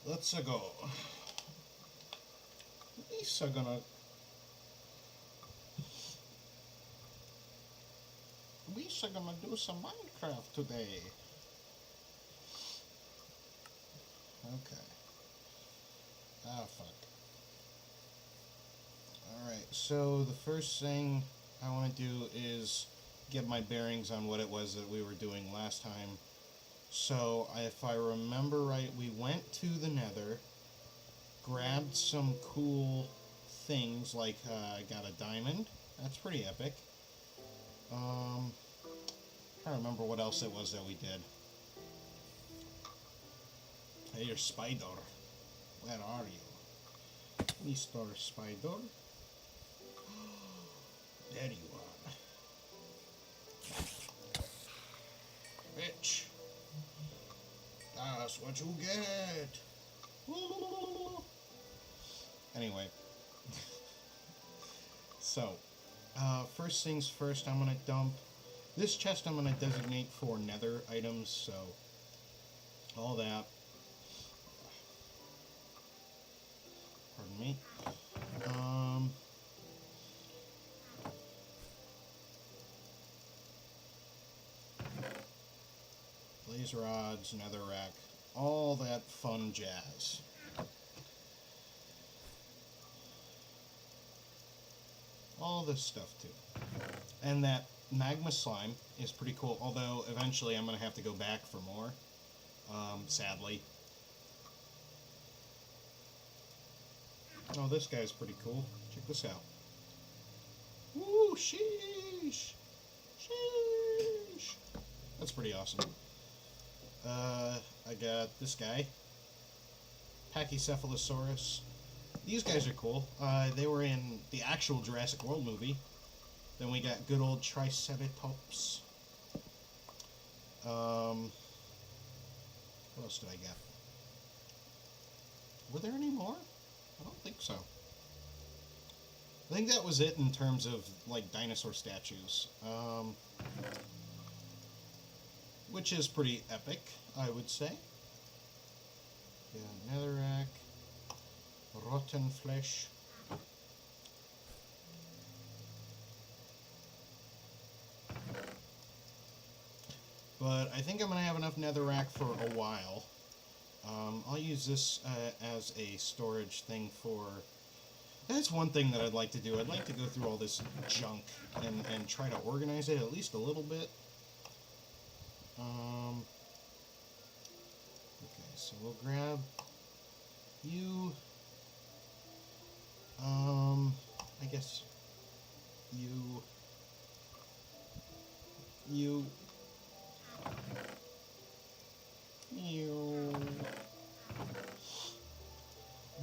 Let's go. At least I'm gonna. At least I'm gonna do some Minecraft today. Okay. Ah, fuck. Alright, so the first thing I want to do is get my bearings on what it was that we were doing last time. So, if I remember right, we went to the Nether, grabbed some cool things, like I got a diamond. That's pretty epic. I can't remember what else it was that we did. Hey, your spider. Where are you? Mr. Spider? There you are. Bitch. That's what you get. Anyway. So, first things first, I'm going to dump... This chest I'm going to designate for nether items, so... all that. Pardon me. Blaze rods, netherrack, all that fun jazz. All this stuff too. And that magma slime is pretty cool, although eventually I'm going to have to go back for more, sadly. Oh, this guy's pretty cool. Check this out. Woo, sheesh! Sheesh! That's pretty awesome. I got this guy. Pachycephalosaurus. These guys are cool. They were in the actual Jurassic World movie. Then we got good old Triceratops. What else did I get? Were there any more? I don't think so. I think that was it in terms of, like, dinosaur statues. Which is pretty epic, I would say. Yeah, netherrack. Rotten flesh. But I think I'm going to have enough netherrack for a while. I'll use this as a storage thing for... That's one thing that I'd like to do. I'd like to go through all this junk and try to organize it at least a little bit. Okay, so we'll grab you. I guess you. You.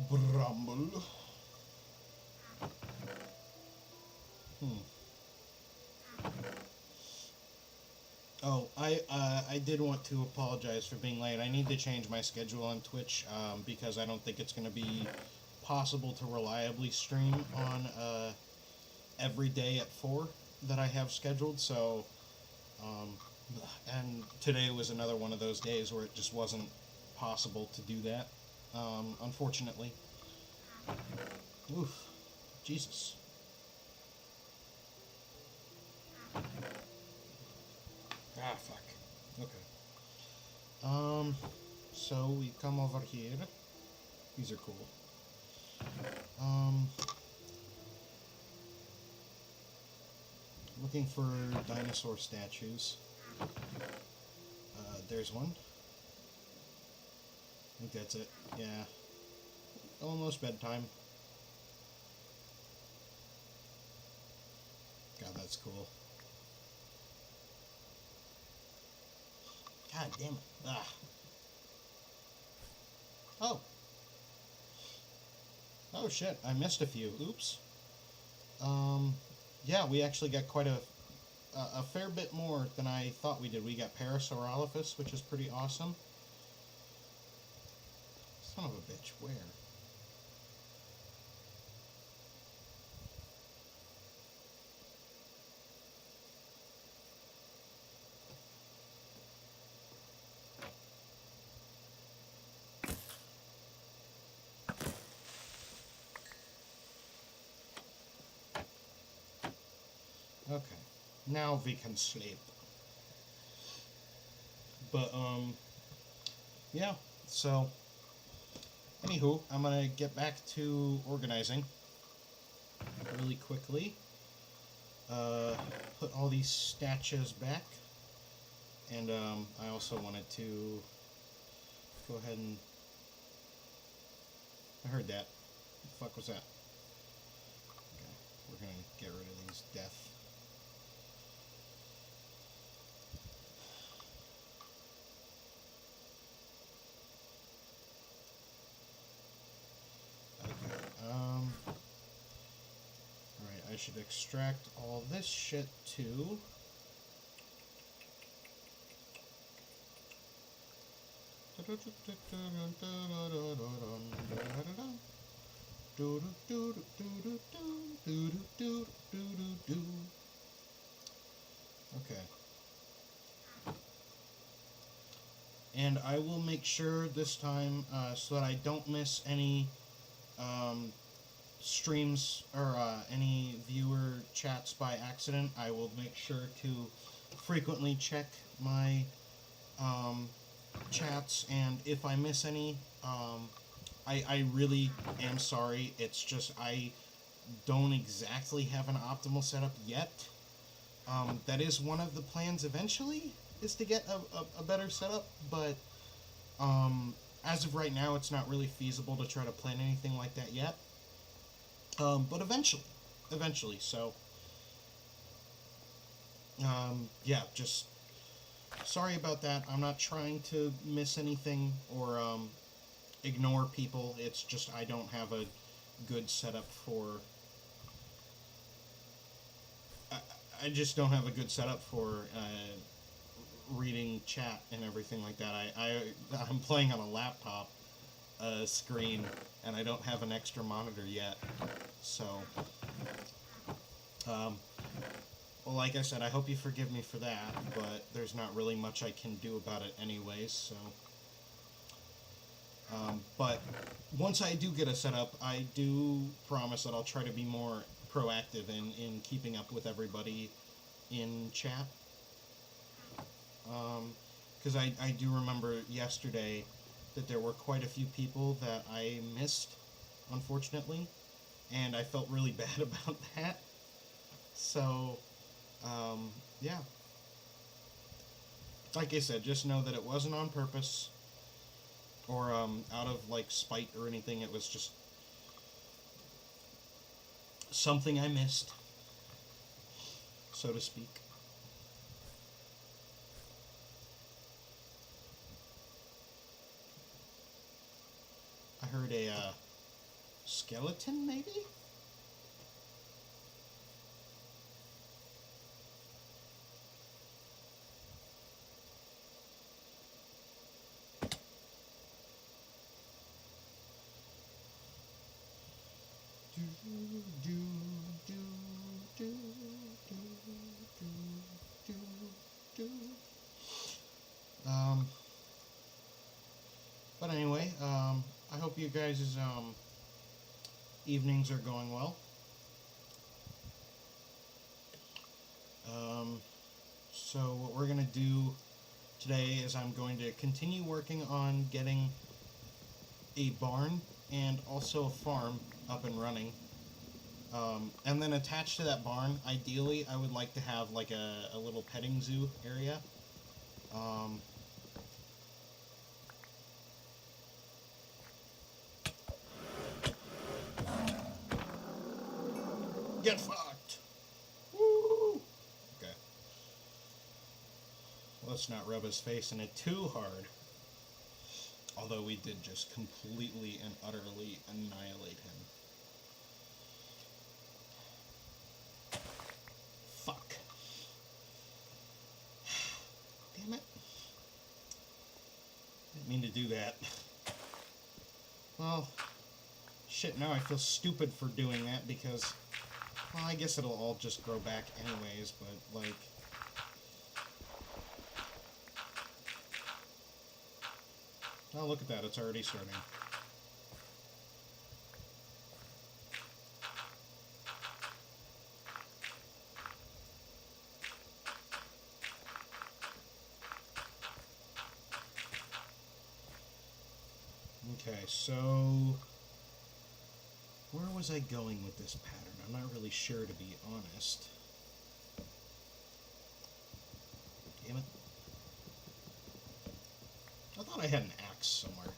Bramble. Oh, I did want to apologize for being late. I need to change my schedule on Twitch because I don't think it's going to be possible to reliably stream on every day at 4 that I have scheduled. So, and today was another one of those days where it just wasn't possible to do that, unfortunately. Oof. Jesus. Ah, fuck. Okay. So we come over here. These are cool. Looking for dinosaur statues. There's one. I think that's it. Yeah. Almost bedtime. God, that's cool. God damn it. Ah. Oh. Oh shit, I missed a few. Oops. Yeah, we actually got quite a fair bit more than I thought we did. We got Parasaurolophus, which is pretty awesome. Son of a bitch, where? Okay. Now we can sleep. But, yeah. So, anywho, I'm gonna get back to organizing really quickly. Put all these statues back. And, I also wanted to go ahead and... I heard that. What the fuck was that? Okay, we're gonna get rid of these death. Okay, alright, I should extract all this shit too. Okay. And I will make sure this time, so that I don't miss any streams or any viewer chats by accident, I will make sure to frequently check my chats, and if I miss any, I really am sorry. It's just I don't exactly have an optimal setup yet. That is one of the plans eventually, is to get a better setup, but as of right now, it's not really feasible to try to plan anything like that yet. But eventually, so, yeah, just sorry about that. I'm not trying to miss anything or ignore people. It's just I don't have a good setup for... I just don't have a good setup for reading chat and everything like that. I'm playing on a laptop screen, and I don't have an extra monitor yet. So, well, like I said, I hope you forgive me for that, but there's not really much I can do about it anyways, so... but once I do get a setup, I do promise that I'll try to be more proactive in keeping up with everybody in chat. Because I do remember yesterday that there were quite a few people that I missed, unfortunately, and I felt really bad about that. So, yeah. Like I said, just know that it wasn't on purpose, or out of, like, spite or anything. It was just something I missed, so to speak. I heard a skeleton, maybe? But anyway, I hope you guys' evenings are going well. So what we're going to do today is I'm going to continue working on getting a barn and also a farm up and running. And then attached to that barn, ideally, I would like to have like a little petting zoo area. Get fucked! Woo! Okay. Let's not rub his face in it too hard. Although we did just completely and utterly annihilate him. Fuck. Damn it. Didn't mean to do that. Well, shit, now I feel stupid for doing that because, well, I guess it'll all just grow back anyways, but, like... Oh, look at that, it's already starting. Okay, so where was I going with this pattern? I'm not really sure, to be honest. Damn it. I thought I had an axe somewhere.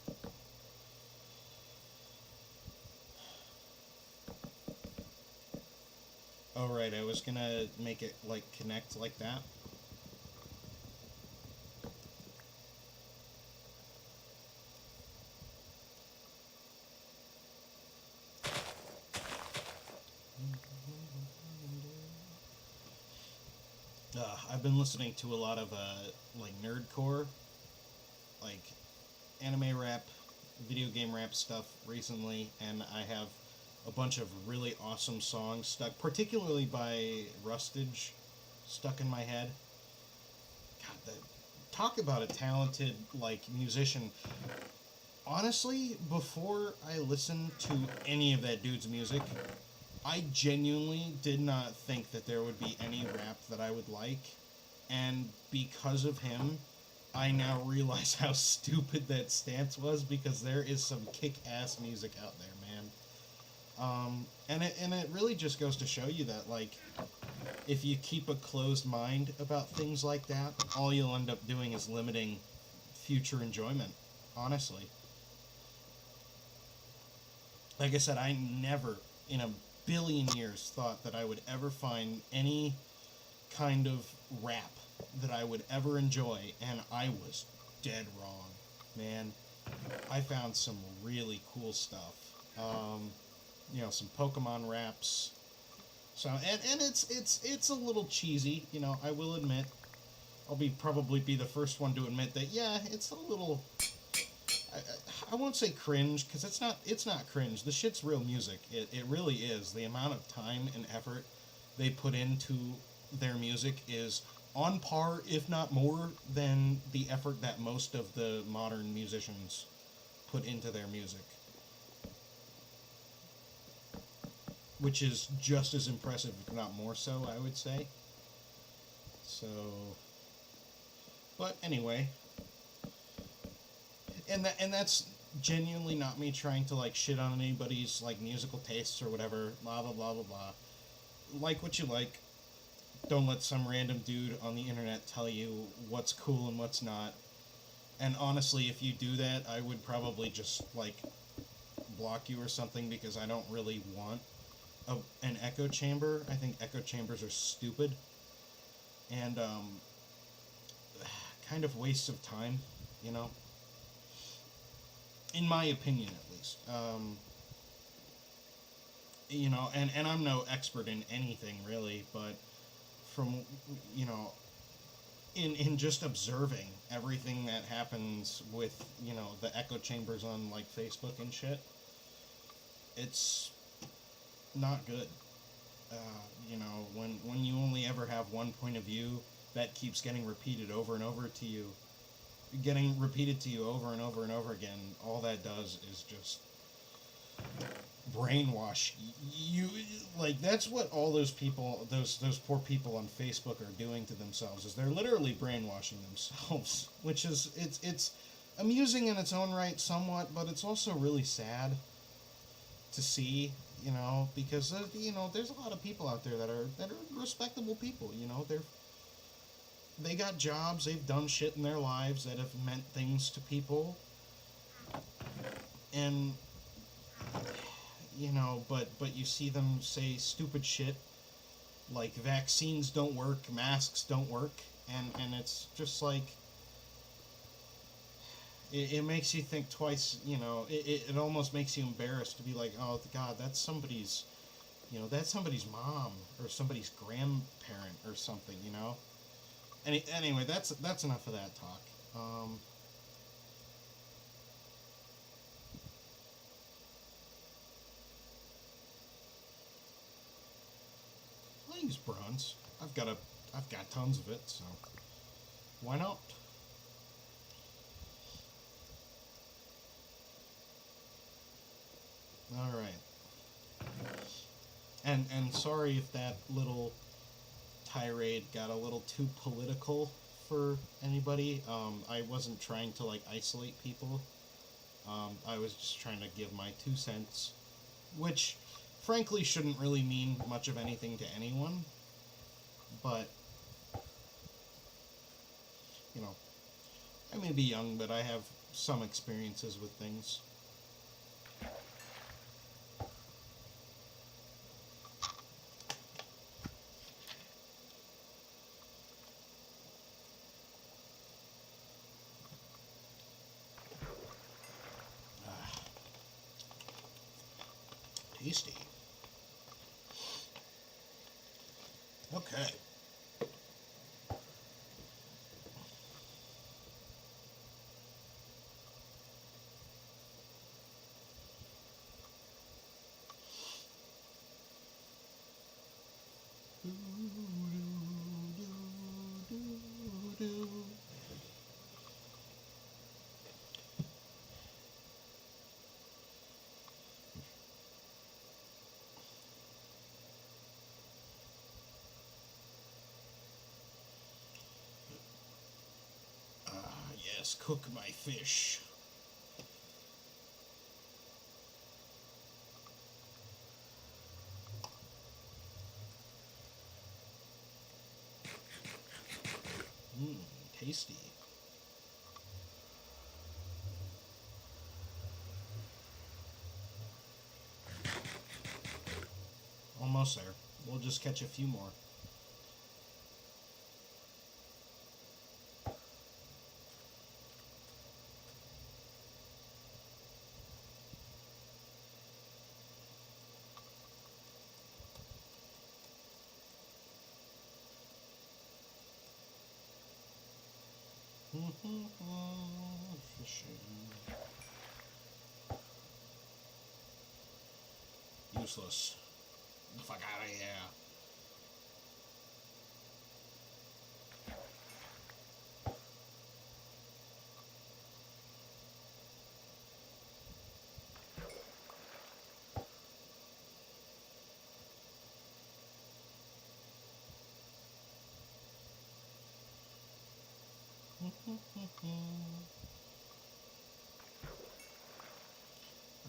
Oh, right, I was gonna make it, like, connect like that. I've been listening to a lot of, like, nerdcore, like, anime rap, video game rap stuff recently, and I have a bunch of really awesome songs stuck, particularly by Rustage, stuck in my head. God, talk about a talented, like, musician. Honestly, before I listened to any of that dude's music, I genuinely did not think that there would be any rap that I would like, and because of him, I now realize how stupid that stance was, because there is some kick-ass music out there, man. And it really just goes to show you that, like, if you keep a closed mind about things like that, all you'll end up doing is limiting future enjoyment, honestly. Like I said, I never in a billion years thought that I would ever find any kind of rap that I would ever enjoy, and I was dead wrong, man. I found some really cool stuff. Some Pokemon raps. So and it's a little cheesy, I will admit. I'll probably be the first one to admit that, yeah, it's a little, I won't say cringe, because it's not cringe. The shit's real music. It really is. The amount of time and effort they put into their music is on par, if not more, than the effort that most of the modern musicians put into their music. Which is just as impressive, if not more so, I would say. So, but anyway, and that's genuinely not me trying to, like, shit on anybody's, like, musical tastes or whatever. Blah blah blah blah blah. Like what you like. Don't let some random dude on the internet tell you what's cool and what's not. And honestly, if you do that, I would probably just, like, block you or something, because I don't really want an echo chamber. I think echo chambers are stupid. And, kind of waste of time, in my opinion, at least. And I'm no expert in anything, really, but from, in just observing everything that happens with, the echo chambers on, like, Facebook and shit, it's not good. When you only ever have one point of view that keeps getting repeated over and over to you, over and over and over again, all that does is just brainwash you. Like, that's what all those people, those poor people on Facebook are doing to themselves, is they're literally brainwashing themselves, which is, it's amusing in its own right somewhat, but it's also really sad to see, because there's a lot of people out there that are respectable people. They got jobs, they've done shit in their lives that have meant things to people, and but you see them say stupid shit like vaccines don't work, masks don't work, and it's just like, it makes you think twice. It almost makes you embarrassed to be like, oh God, that's somebody's mom or somebody's grandparent or something. Anyway, that's enough of that talk. I'll use bronze. I've got tons of it, so why not? All right. And sorry if that little tirade got a little too political for anybody. I wasn't trying to, like, isolate people. I was just trying to give my 2 cents, which frankly shouldn't really mean much of anything to anyone, but, you know, I may be young, but I have some experiences with things. Tasty. Okay. Yes, cook my fish. Tasty. Almost there. We'll just catch a few more. Fishing. Useless. Fuck out of here.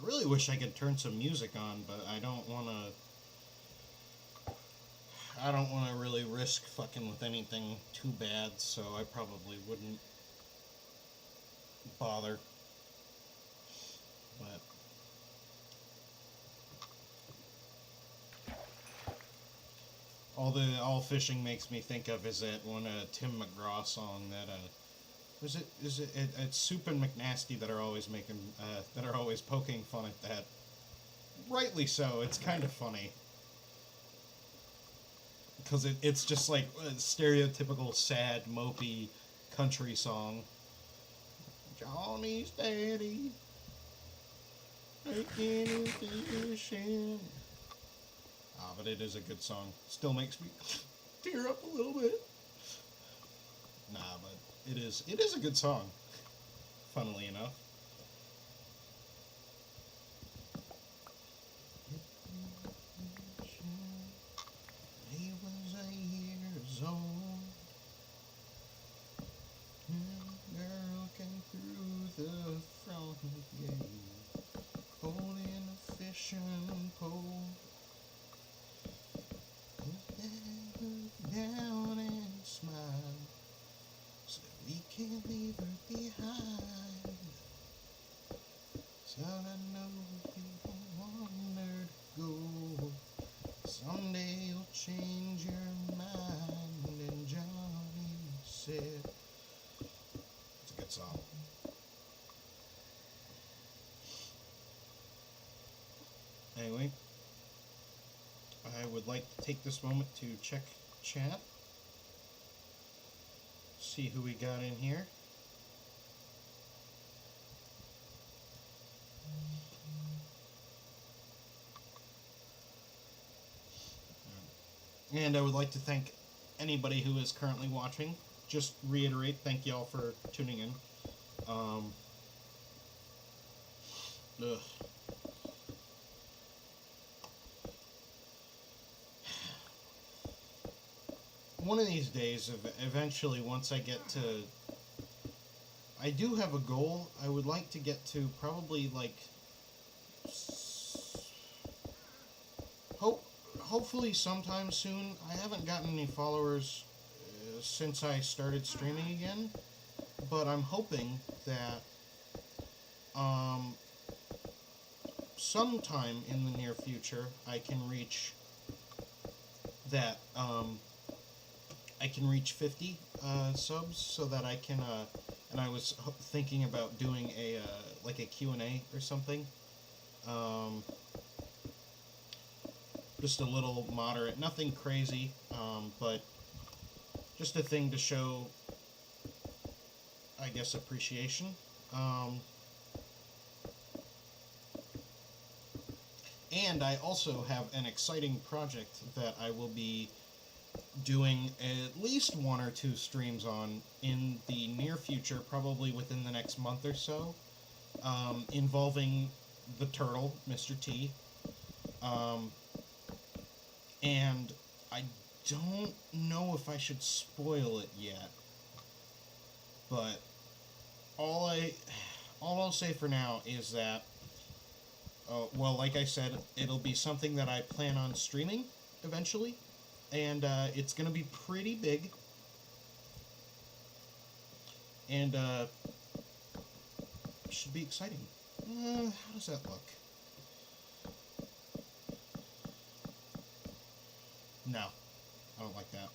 I really wish I could turn some music on, but I don't want to really risk fucking with anything too bad, so I probably wouldn't bother. But all fishing makes me think of is that one Tim McGraw song that it's Soup and McNasty that are always poking fun at that. Rightly so. It's kind of funny because it's just like a stereotypical sad mopey country song. Johnny's daddy making his fishing. But it is a good song. Still makes me tear up a little bit. Nah, but it is a good song. Funnily enough. He was 8 years old. A girl came through the front gate, holding a fishing pole. Down and smile, so we can't leave her behind. So I know people want her to go. Someday you'll change your mind. And Johnny said, it's a good song. Anyway, I would like to take this moment to check chat, see who we got in here. And I would like to thank anybody who is currently watching. Just reiterate, thank y'all for tuning in. One of these days, eventually, once I get to I do have a goal. I would like to get to probably like hope hopefully sometime soon. I haven't gotten any followers since I started streaming again, but I'm hoping that um, sometime in the near future I can reach that I can reach 50 subs so that I can and I was thinking about doing a like a Q&A or something. Um, just a little moderate, nothing crazy, but just a thing to show, I guess, appreciation. Um, and I also have an exciting project that I will be doing at least 1 or 2 streams on in the near future, probably within the next month or so, involving the turtle, Mr. T. And I don't know if I should spoil it yet, but all I'll say for now is that, well, like I said, it'll be something that I plan on streaming eventually, and it's going to be pretty big, and should be exciting. How does that look? No, I don't like that.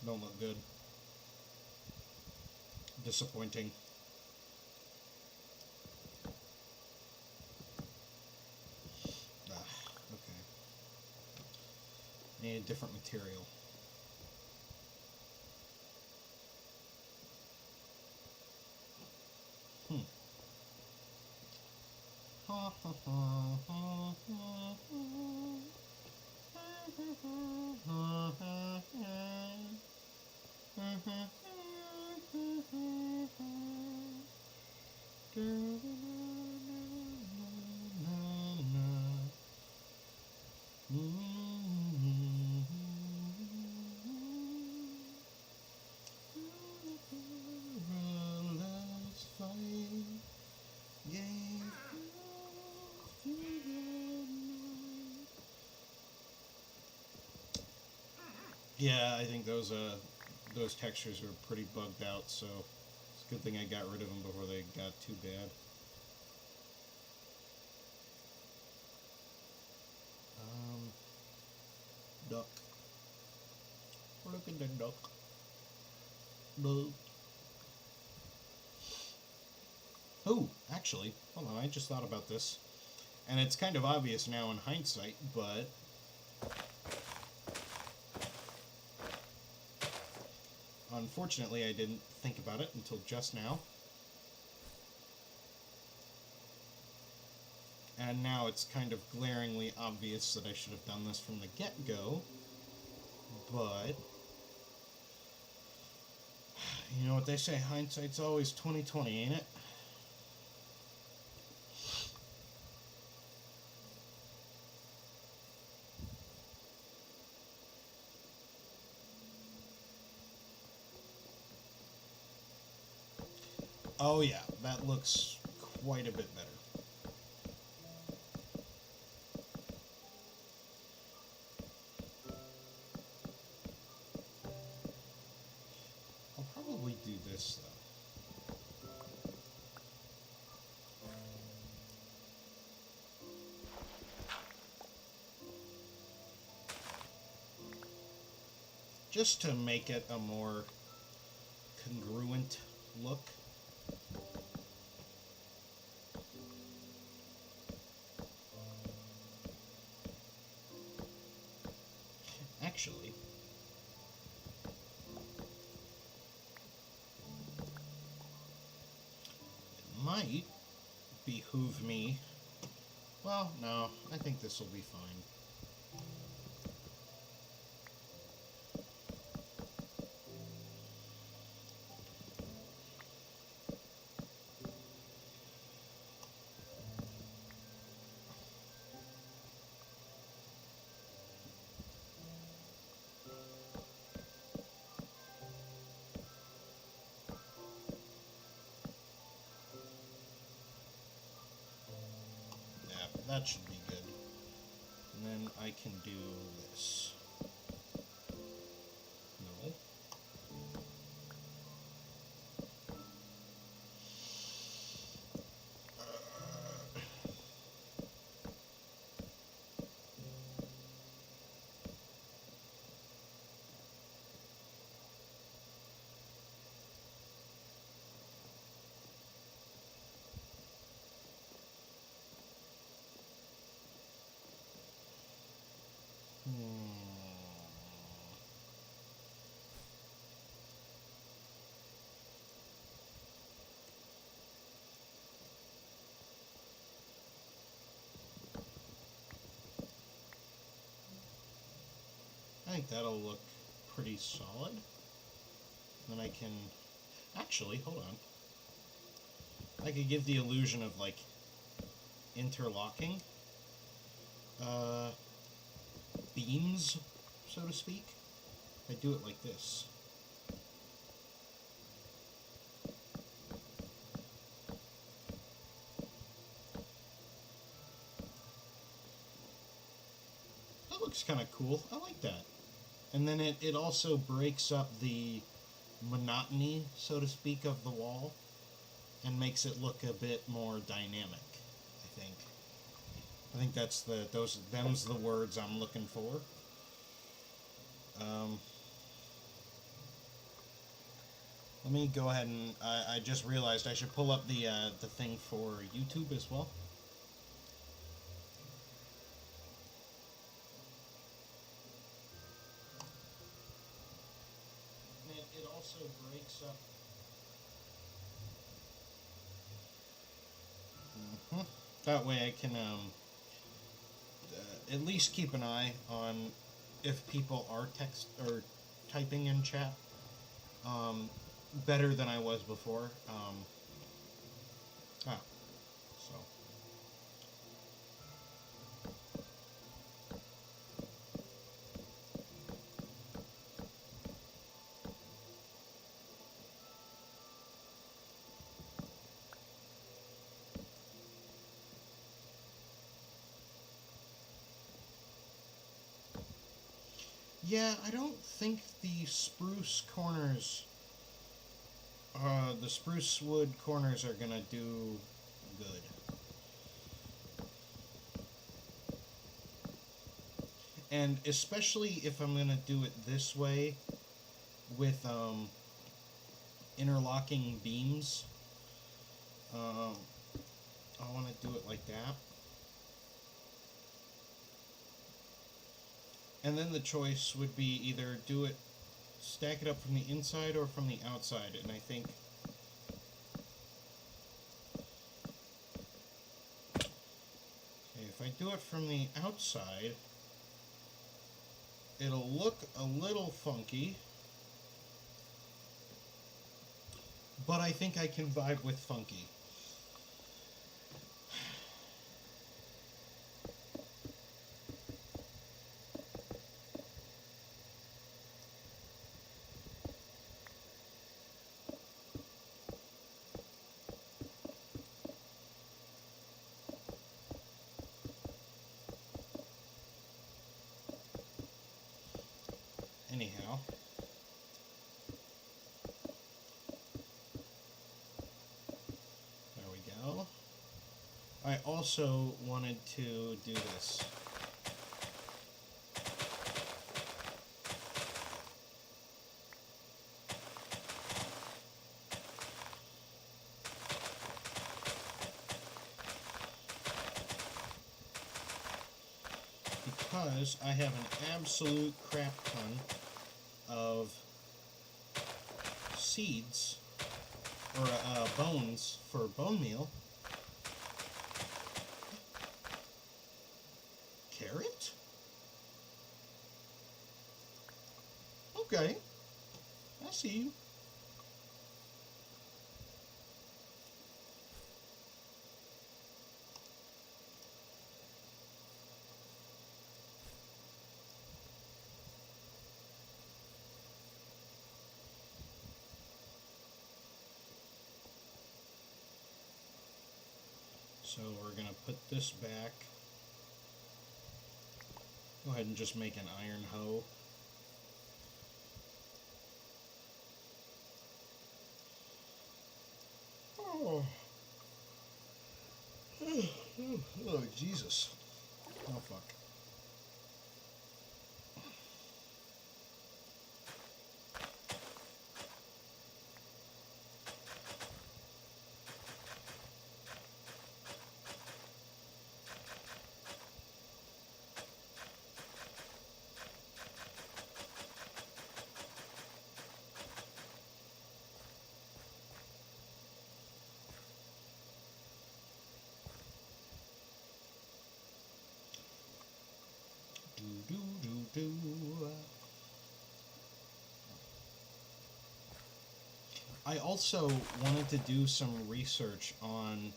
Don't look good. Disappointing. Okay. Need a different material. Ha ha ha ha ha Let's fight. Yeah, I think those textures were pretty bugged out, so it's a good thing I got rid of them before they got too bad. Duck. Look at the duck. Duck. Oh, actually, hold on, I just thought about this. And it's kind of obvious now in hindsight, but unfortunately I didn't think about it until just now. And now it's kind of glaringly obvious that I should have done this from the get-go, but you know what they say, hindsight's always 20/20, ain't it? Oh yeah, that looks quite a bit better. I'll probably do this though. Just to make it a more congruent look. Actually, it might behoove me. Well, no, I think this will be fine. that should be good. And then I can do this. No. I think that'll look pretty solid. Then I can... Actually, hold on. I could give the illusion of, like, interlocking beams, so to speak. I do it like this. That looks kind of cool. I like that. And then it also breaks up the monotony, so to speak, of the wall and makes it look a bit more dynamic, I think. I think that's them's the words I'm looking for. Let me go ahead and I just realized I should pull up the thing for YouTube as well. It also breaks up. That way I can at least keep an eye on if people are text or typing in chat better than I was before. So. Yeah, I don't think the spruce corners, the spruce wood corners are gonna do good. And especially if I'm gonna do it this way with interlocking beams, I want to do it like that. And then the choice would be either stack it up from the inside or from the outside. And I think if I do it from the outside, it'll look a little funky, but I think I can vibe with funky. Anyhow, there we go. I also wanted to do this. Because I have an absolute crap ton of seeds or bones for bone meal. Carrot? Okay, I see you. So we're going to put this back Go ahead and just make an iron hoe. Oh. Oh, Jesus. Oh, fuck. Do, do, do, do. I also wanted to do some research on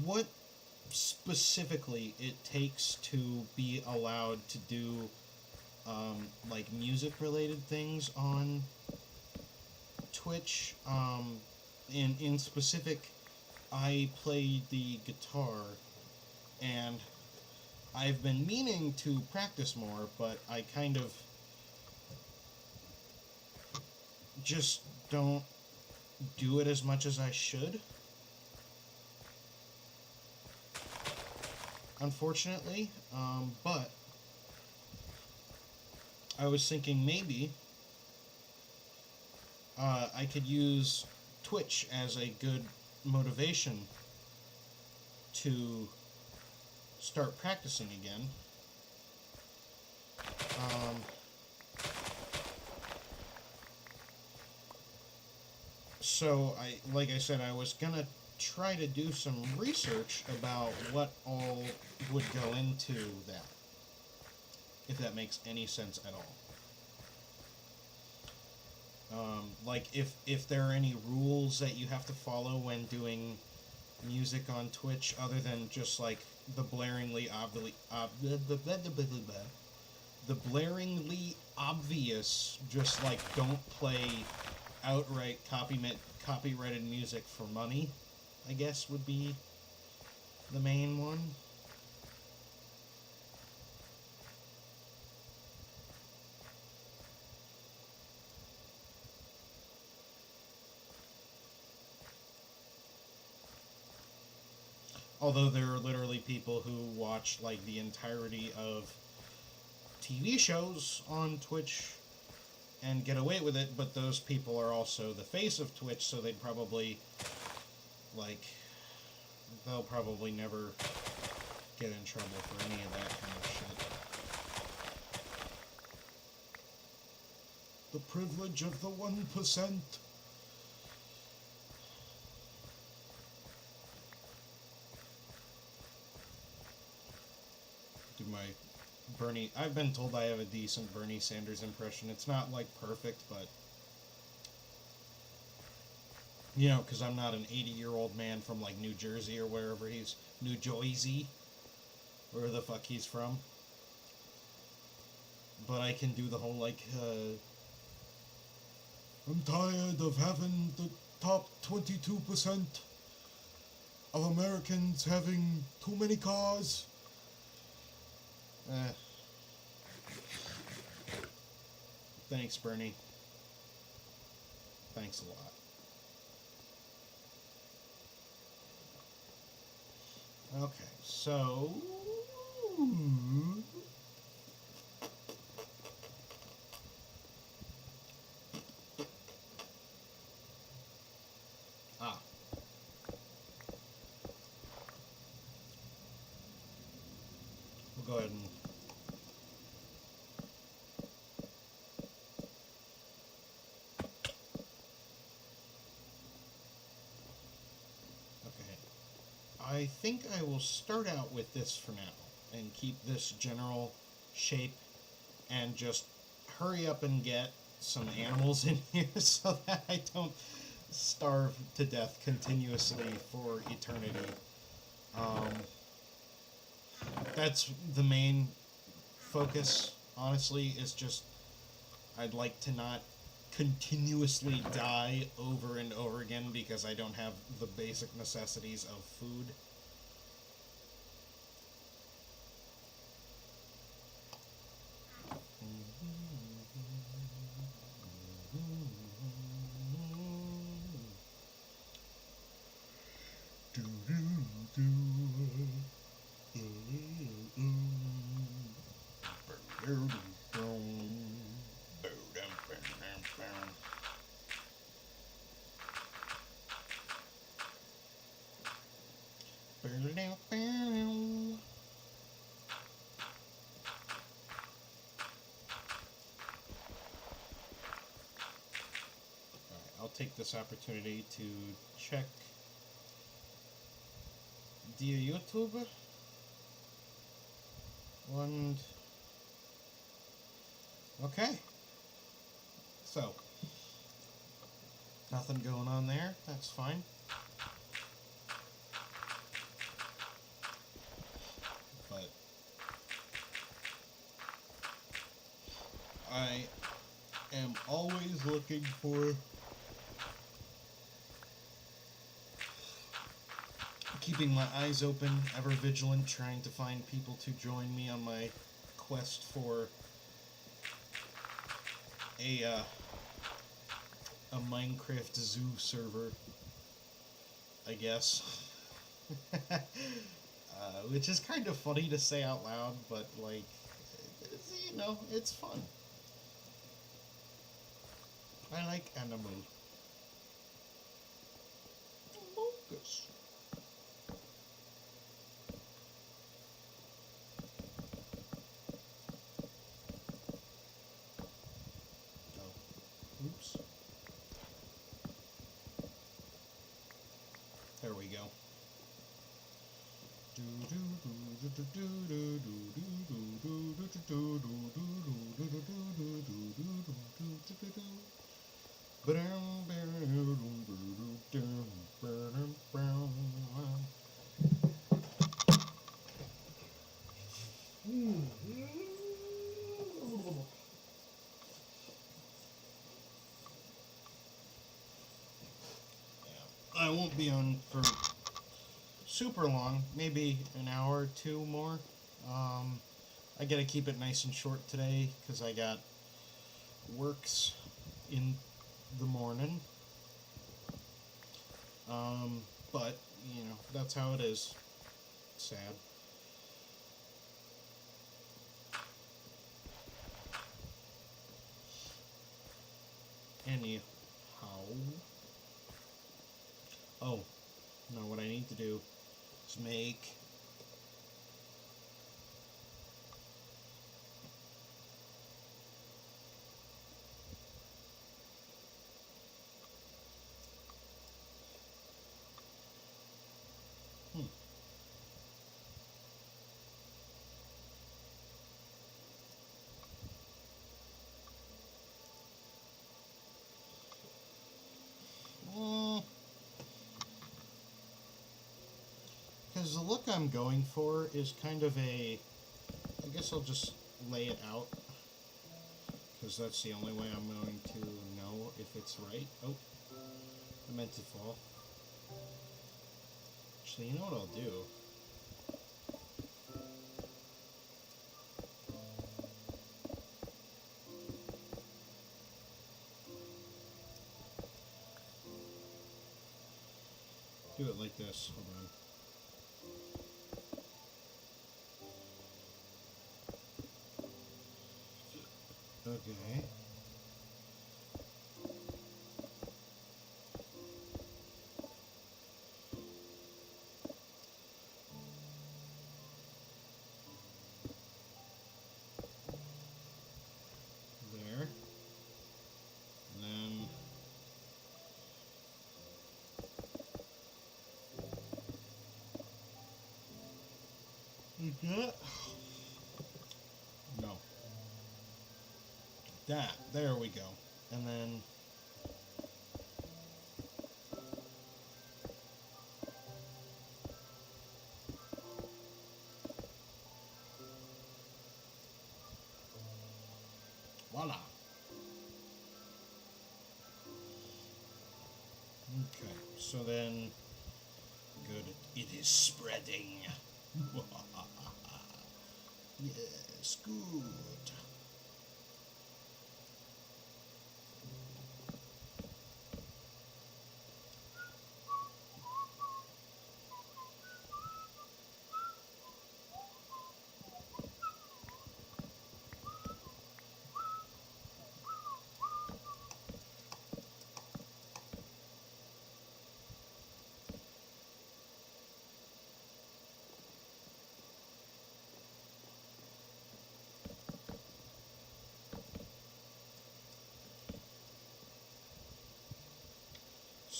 what specifically it takes to be allowed to do like music related things on Twitch. In specific, I play the guitar, and I've been meaning to practice more, but I kind of just don't do it as much as I should. Unfortunately, but I was thinking maybe I could use Twitch as a good motivation to start practicing again. So like I said, I was gonna try to do some research about what all would go into that, if that makes any sense at all. Like if there are any rules that you have to follow when doing music on Twitch, other than just like the blaringly the blaringly obvious, just like don't play outright copyrighted music for money, I guess would be the main one. Although there are literally people who watch like the entirety of TV shows on Twitch and get away with it, but those people are also the face of Twitch, so they'd probably they'll probably never get in trouble for any of that kind of shit. The privilege of the 1%. Do my Bernie... I've been told I have a decent Bernie Sanders impression. It's not, like, perfect, but... You know, because I'm not an 80-year-old man from, like, New Jersey or wherever he's... New Jersey? Where the fuck he's from. But I can do the whole, like, I'm tired of having the top 22% of Americans having too many cars. Thanks, Bernie. Thanks a lot. Okay, so... We'll go ahead and... I think I will start out with this for now and keep this general shape and just hurry up and get some animals in here so that I don't starve to death continuously for eternity. That's the main focus, honestly, is just I'd like to not continuously die over and over again because I don't have the basic necessities of food. I'll take this opportunity to check the YouTube. And okay, so nothing going on there. That's fine. But I am always looking for keeping my eyes open, ever vigilant, trying to find people to join me on my quest for a Minecraft Zoo server, I guess. Which is kind of funny to say out loud, but like, you know, it's fun. I like animals. Focus. Oh, oops. There we go. I won't be on for super long, maybe an hour or two more. I gotta keep it nice and short today because I got works in the morning. But, you know, that's how it is. Sad. Anyhow. Oh, no, what I need to do is make because the look I'm going for is kind of a, I guess I'll just lay it out, because that's the only way I'm going to know if it's right. Oh, I meant to fall. Actually, you know what I'll do? Do it like this. Hold on. Okay. There. And then that. No. That. There we go. And then voila. Okay. So then, good. It is spreading. Yes, good.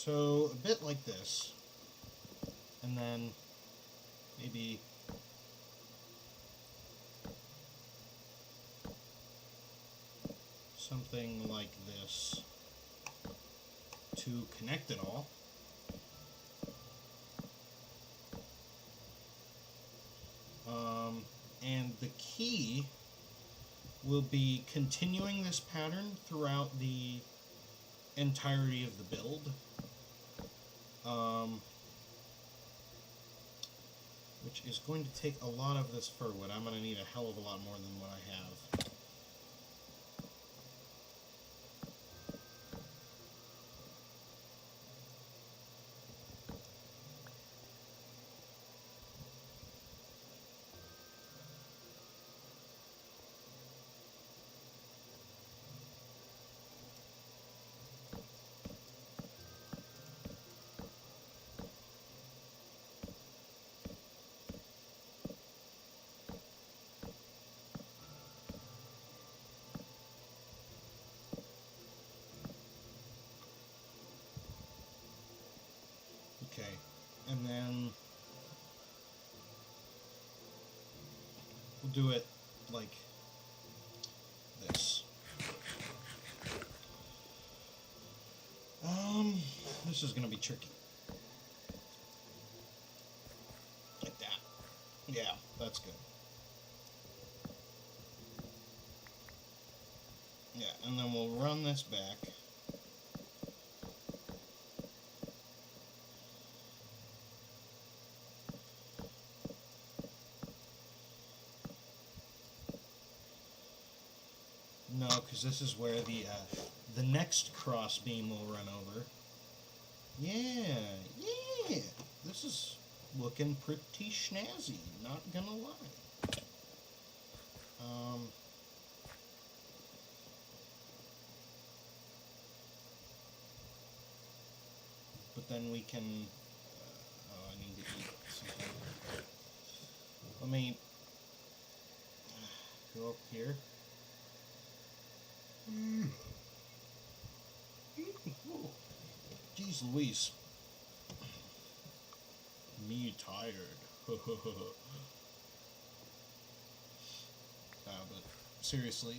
So a bit like this, and then maybe something like this to connect it all. And the key will be continuing this pattern throughout the entirety of the build, which is going to take a lot of this fir wood. I'm going to need a hell of a lot more than what I have. Okay, and then we'll do it like this. This is going to be tricky. Like that. Yeah, that's good. Yeah, and then we'll run this back. No, because this is where the next cross beam will run over. Yeah, yeah. This is looking pretty snazzy, not gonna lie. But then we can... oh, I need to eat something. Let me go up here. Jeez Louise. Me tired. But seriously,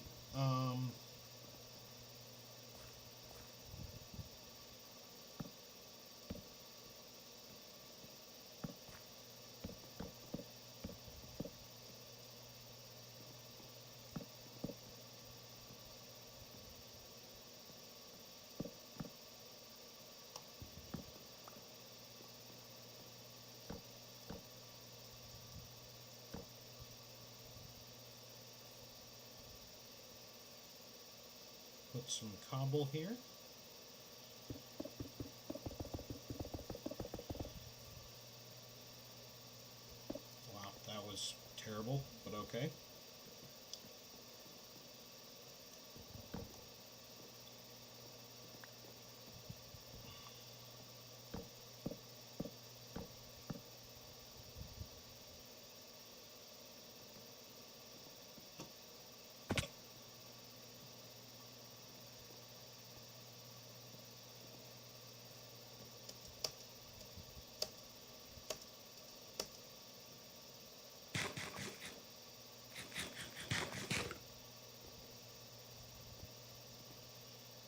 put some cobble here. Wow, that was terrible, but okay.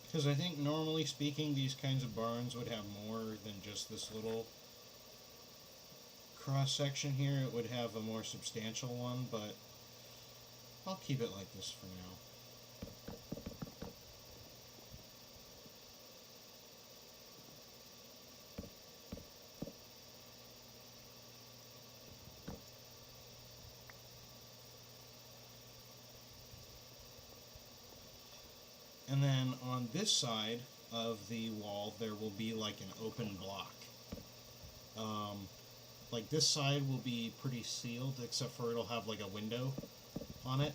Because I think normally speaking these kinds of barns would have more than just this little cross section here. It would have a more substantial one, but I'll keep it like this for now. And then on this side of the wall there will be like an open block. Like this side will be pretty sealed, except for it'll have like a window on it.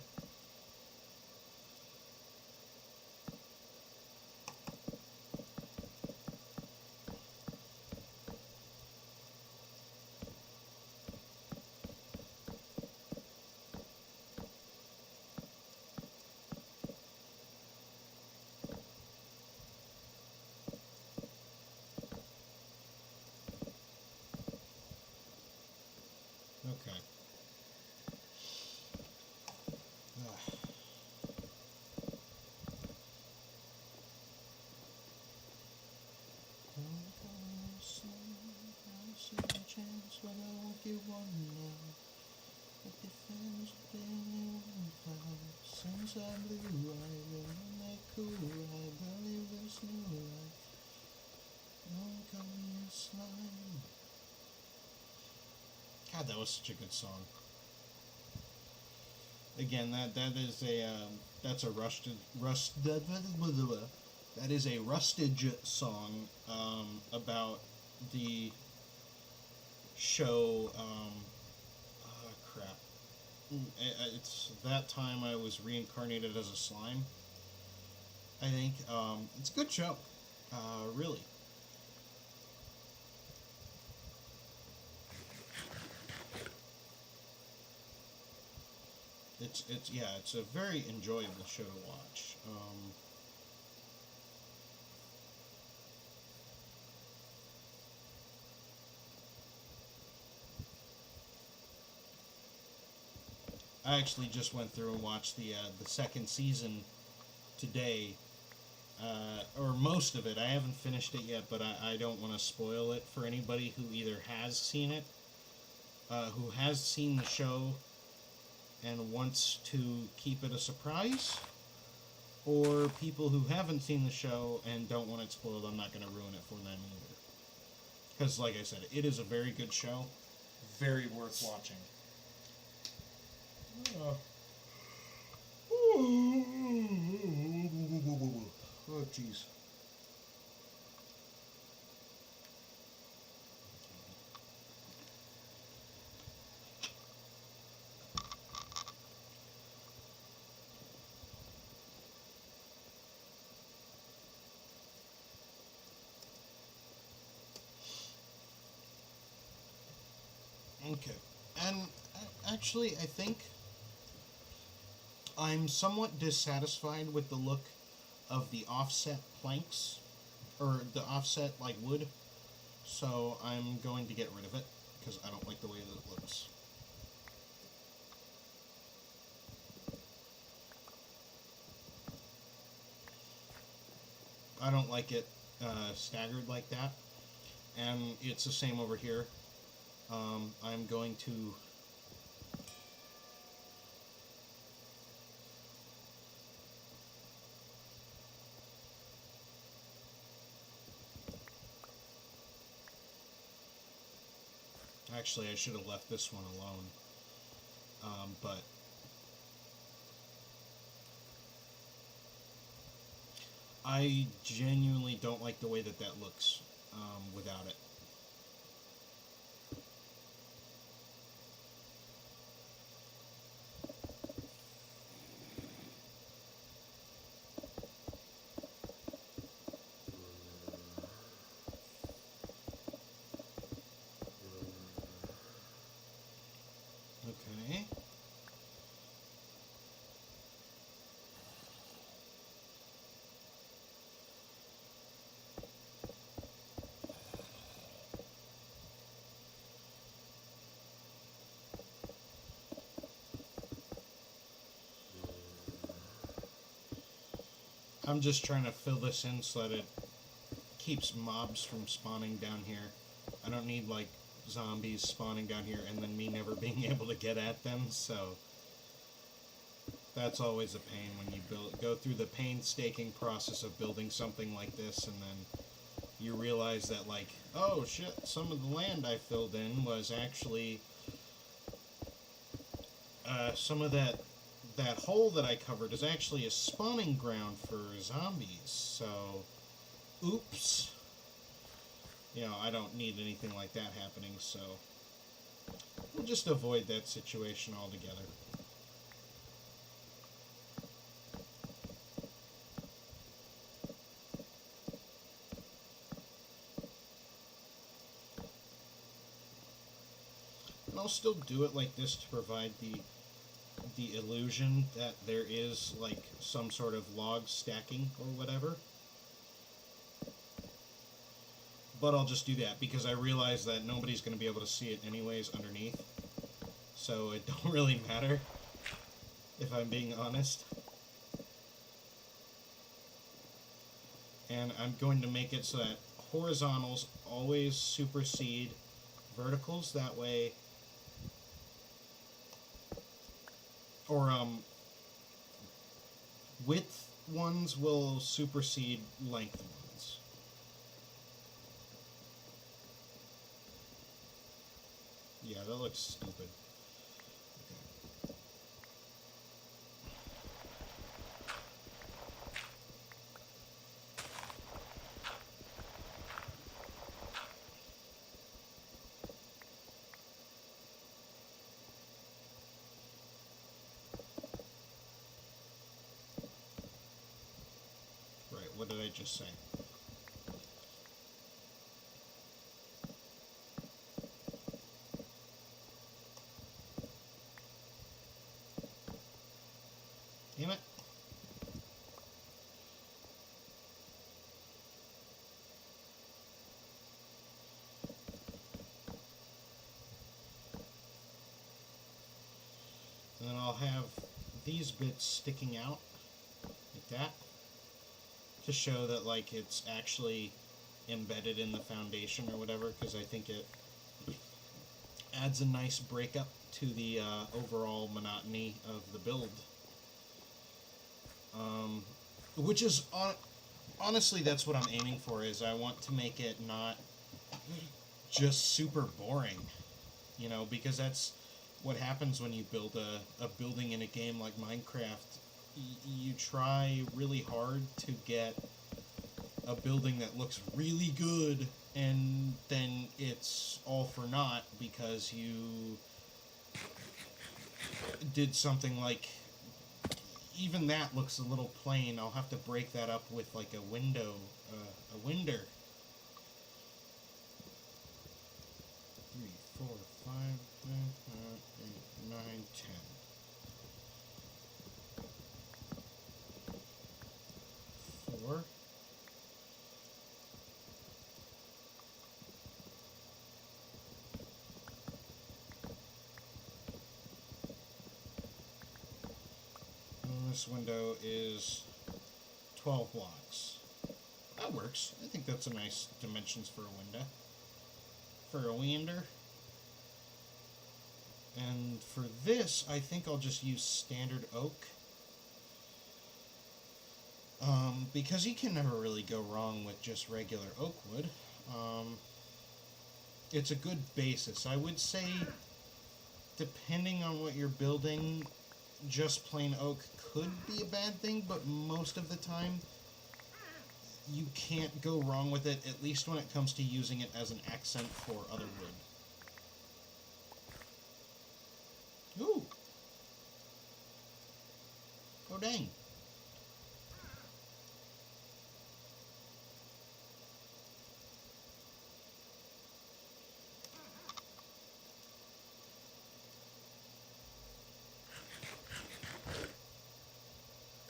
make you wonder what defends been found. Since I blew, I will make cool. I believe this new life won't come me a slime. God, that was such a good song. Again, that is a that's a that is a Rustage song about the show. Crap. It's that time I was reincarnated as a slime. I think it's a good show, really. It's a very enjoyable show to watch. I actually just went through and watched the second season today, or most of it. I haven't finished it yet, but I don't want to spoil it for anybody who either has seen it, who has seen the show, and wants to keep it a surprise, or people who haven't seen the show and don't want it spoiled. I'm not going to ruin it for them either. Because, like I said, it is a very good show. Very worth watching. Oh, jeez. Okay. And actually, I think I'm somewhat dissatisfied with the look of the offset planks, or the offset, like, wood. So I'm going to get rid of it, because I don't like the way that it looks. I don't like it staggered like that. And it's the same over here. I'm going to... Actually, I should have left this one alone. But... I genuinely don't like the way that that looks without it. Okay. I'm just trying to fill this in so that it keeps mobs from spawning down here. I don't need, like, zombies spawning down here and then me never being able to get at them, so that's always a pain when you go through the painstaking process of building something like this, and then you realize that, like, oh shit, some of the land I filled in was actually some of that hole that I covered is actually a spawning ground for zombies, so oops. You know, I don't need anything like that happening, so we'll just avoid that situation altogether. And I'll still do it like this to provide the illusion that there is, like, some sort of log stacking or whatever. But I'll just do that because I realize that nobody's going to be able to see it anyways underneath. So it don't really matter, if I'm being honest. And I'm going to make it so that horizontals always supersede verticals. That way or width ones will supersede length ones. Yeah, that looks stupid. Okay. Right, what did I just say? Damn it. And then I'll have these bits sticking out like that to show that like it's actually embedded in the foundation or whatever, because I think it adds a nice breakup to the overall monotony of the build. Which is honestly, that's what I'm aiming for. Is I want to make it not just super boring, you know, because that's what happens when you build a building in a game like Minecraft. You try really hard to get a building that looks really good, and then it's all for naught because you did something like, even that looks a little plain. I'll have to break that up with like a window, a winder. 3, 4, 5, 8, 9, 10. 4. And this window is 12 blocks. That works. I think that's a nice dimensions for a window. For a winder. And for this, I think I'll just use standard oak. Because you can never really go wrong with just regular oak wood. It's a good basis. I would say, depending on what you're building, just plain oak could be a bad thing, but most of the time, you can't go wrong with it, at least when it comes to using it as an accent for other wood. Ooh! Oh dang.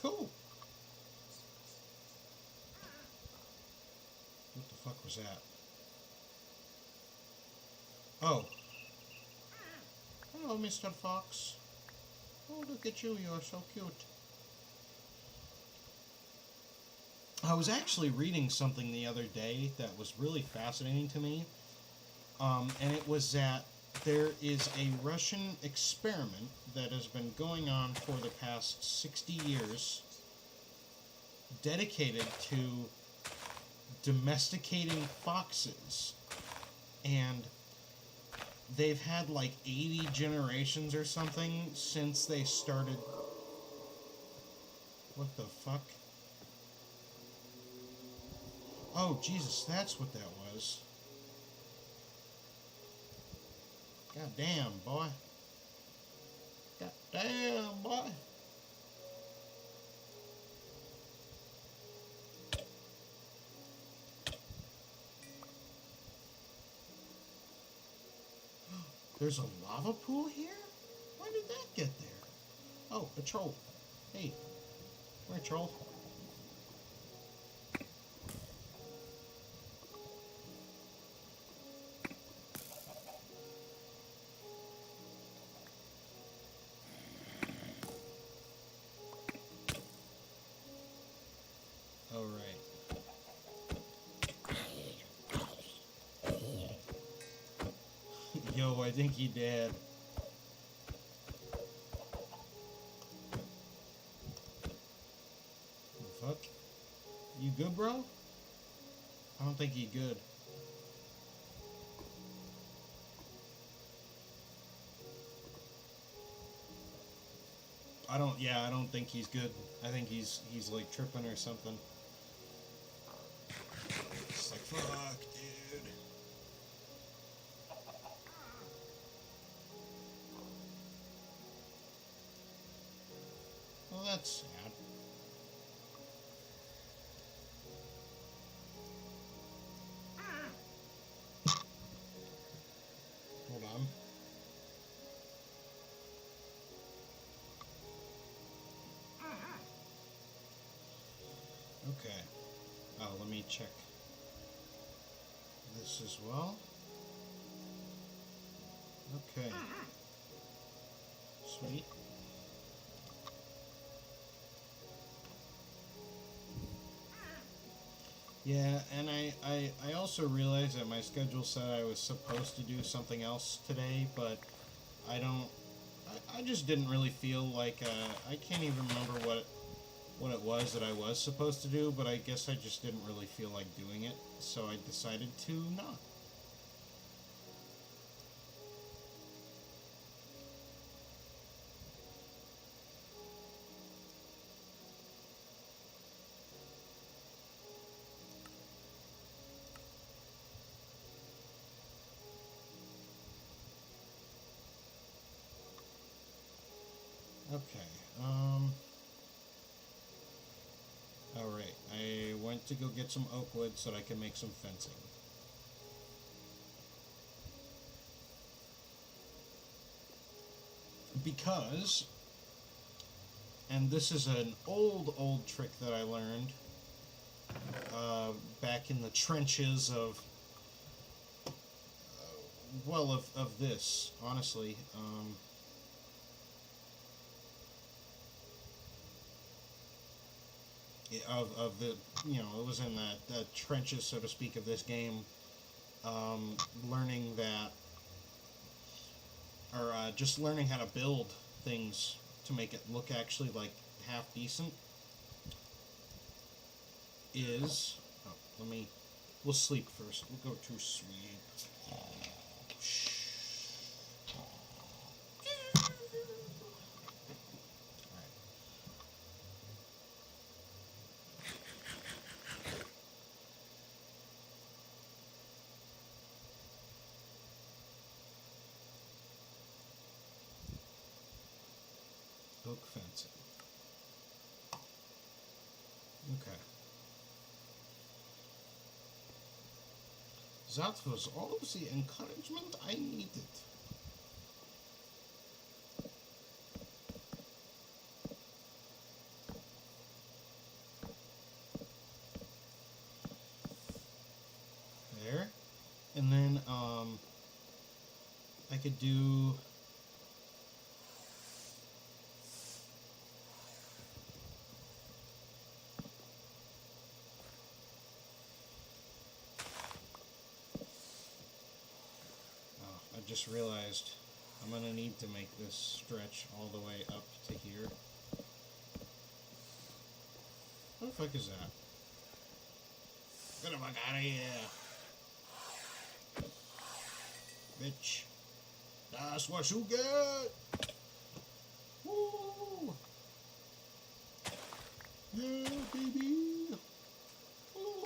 Cool! What the fuck was that? Oh. Hello, Mr. Fox. Oh, look at you, you're so cute. I was actually reading something the other day that was really fascinating to me. And it was that there is a Russian experiment that has been going on for the past 60 years dedicated to domesticating foxes. And they've had like 80 generations or something since they started. What the fuck? Oh, Jesus, that's what that was. God damn, boy. God damn, boy. There's a lava pool here? Why did that get there? Oh, a troll. Hey, where, troll? Alright. Yo, I think he did. good, bro? I don't think he good. I don't think he's good. I think he's like tripping or something. It's like, fuck, dude. Well, that's sad. Hold on. Okay. Oh, let me check this as well. Okay. Sweet. Yeah, and I also realized that my schedule said I was supposed to do something else today, but I don't. I just didn't really feel like I can't even remember what it was that I was supposed to do, but I guess I just didn't really feel like doing it, so I decided to not. Okay. Alright. I went to go get some oak wood so that I can make some fencing. Because, and this is an old trick that I learned back in the trenches of, of this, honestly. Of the, it was in the trenches, so to speak, of this game, learning that, or just learning how to build things to make it look actually like half decent is, we'll sleep first. We'll go to sleep. Oak fencing. Okay. That was all of the encouragement I needed. There. And then, I could do... I just realized I'm gonna need to make this stretch all the way up to here. What the fuck is that? Get the fuck out of here! Bitch. That's what you get! Woo! Yeah, baby! Ooh.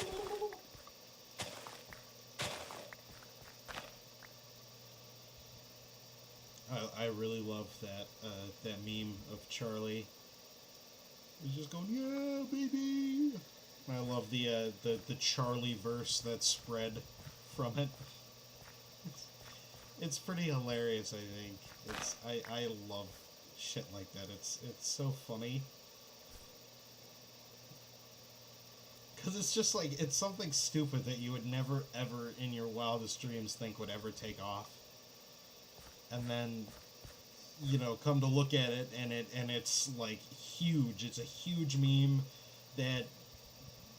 I really love that meme of Charlie. He's just going, yeah, baby! I love the Charlie verse that's spread from it. It's pretty hilarious, I think. I love shit like that. It's so funny. Because it's just like, it's something stupid that you would never, ever, in your wildest dreams think would ever take off. And then, come to look at it, and it's like huge. It's a huge meme that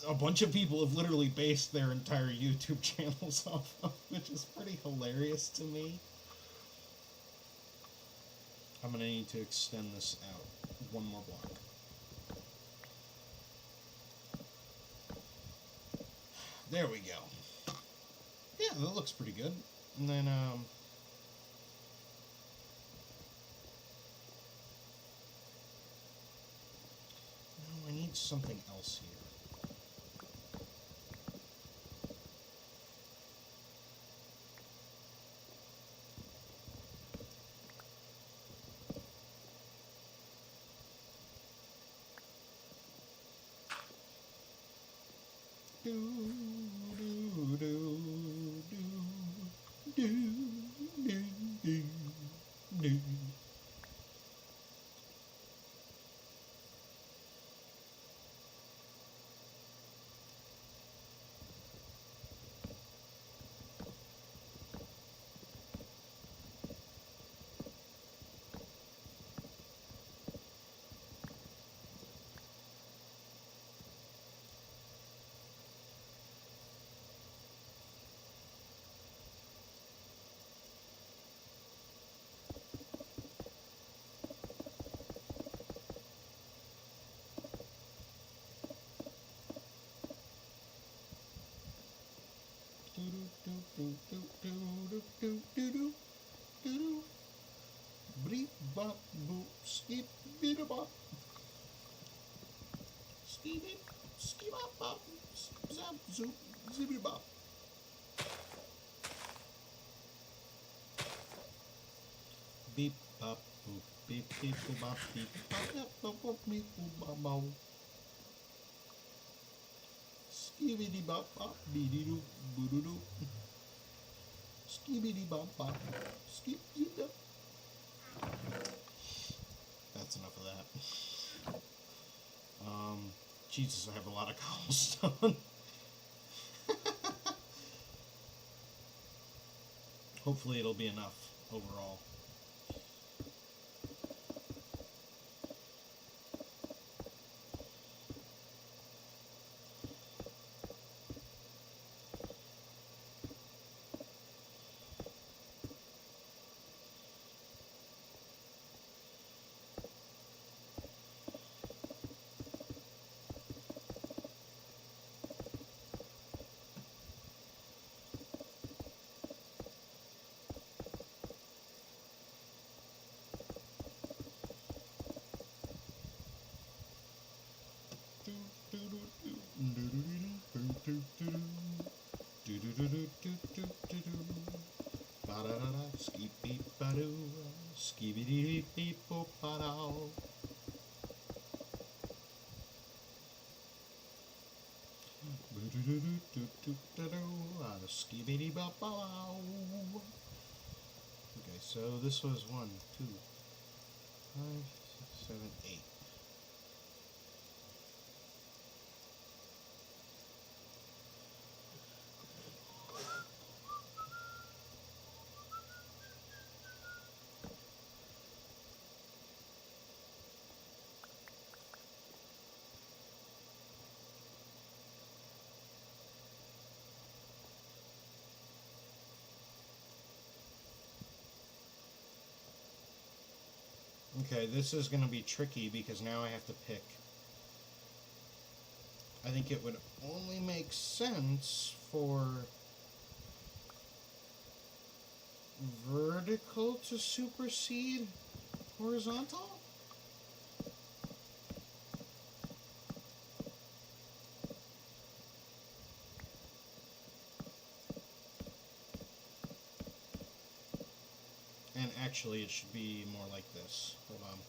a bunch of people have literally based their entire YouTube channels off of, which is pretty hilarious to me. I'm gonna need to extend this out one more block. There we go. Yeah, that looks pretty good. And then, no, I need something else here. Do, do, do, do, do, do, do. Bleep bop boop skip beep bop skip beep skip bop bop zap zoop zippy bop. Beep bop boop beep beep boop bop beep bop bop bop bop beep boop bop bop. Skibidi bop bop beady doo boo doo doo. Skibidi bop bop skip zip up. That's enough of that. Jesus, I have a lot of cobblestone. Hopefully it'll be enough overall. Skip beep ba doo, skibidi beep beep boop ba dow. Skibidi ba ba. Okay, so this was 1, 2, 5, 6, 7, 8. Okay, this is going to be tricky because now I have to pick. I think it would only make sense for vertical to supersede horizontal. And actually it should be more like this. Hold on.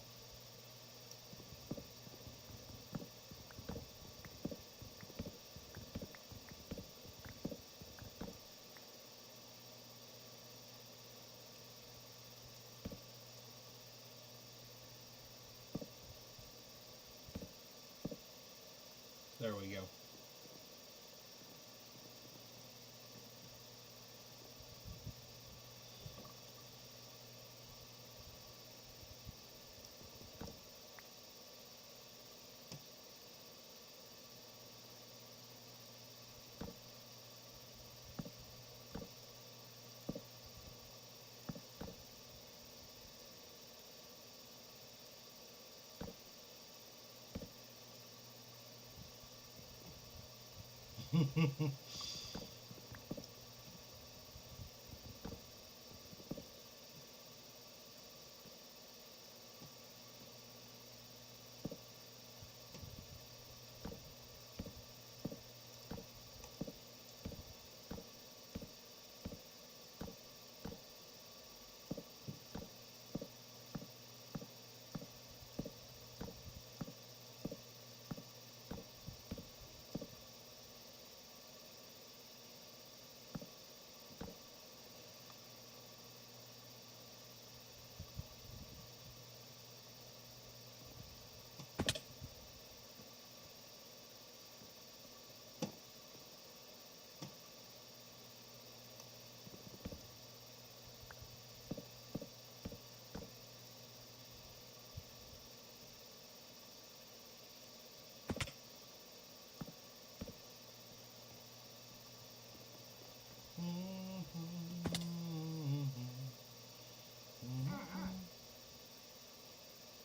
There we go.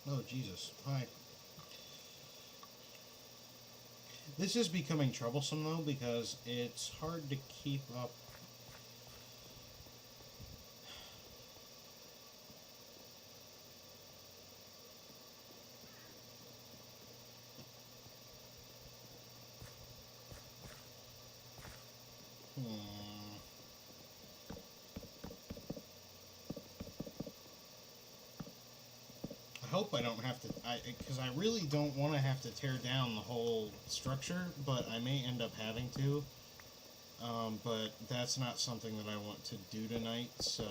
Oh, Jesus. Hi. This is becoming troublesome, though, because it's hard to keep up. I hope I don't have to, because I really don't want to have to tear down the whole structure, but I may end up having to. But that's not something that I want to do tonight, so.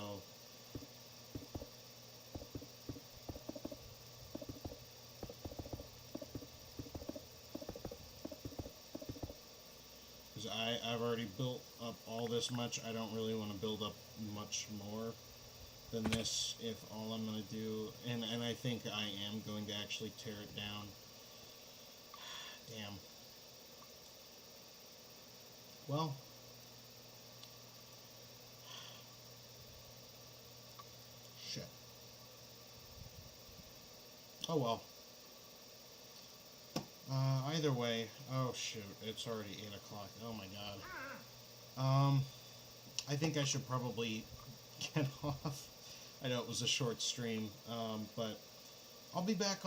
Because I've already built up all this much, I don't really want to build up much more than this if all I'm going to do, and I think I am going to actually tear it down. Damn. Well. Shit. Oh well. Either way, oh shoot, it's already 8 o'clock. Oh my god. I think I should probably get off. I know it was a short stream, but I'll be back